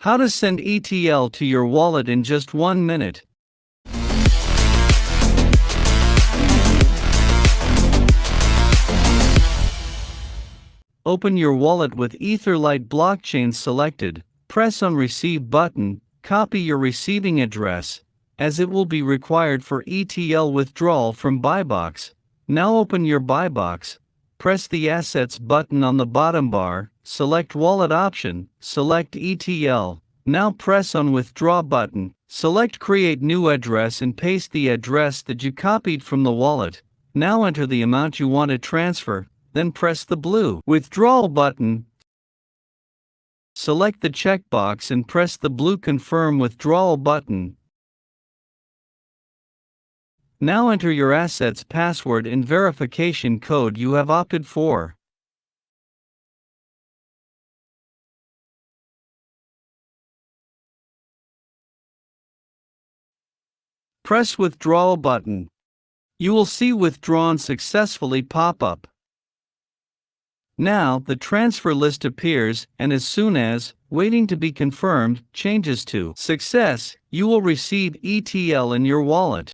How to send ETL to your wallet in just 1 minute. Open your wallet with Etherlite blockchain selected, press on Receive button, copy your receiving address, as it will be required for ETL withdrawal from Bibox. Now open your Bibox, press the Assets button on the bottom bar, select Wallet option, select ETL. Now press on Withdraw button, select Create New Address and paste the address that you copied from the wallet. Now enter the amount you want to transfer, then press the blue Withdrawal button. Select the checkbox and press the blue Confirm Withdrawal button. Now enter your assets password and verification code you have opted for. Press Withdrawal button. You will see Withdrawn Successfully pop up. Now the transfer list appears, and as soon as Waiting to be confirmed changes to Success, you will receive ETL in your wallet.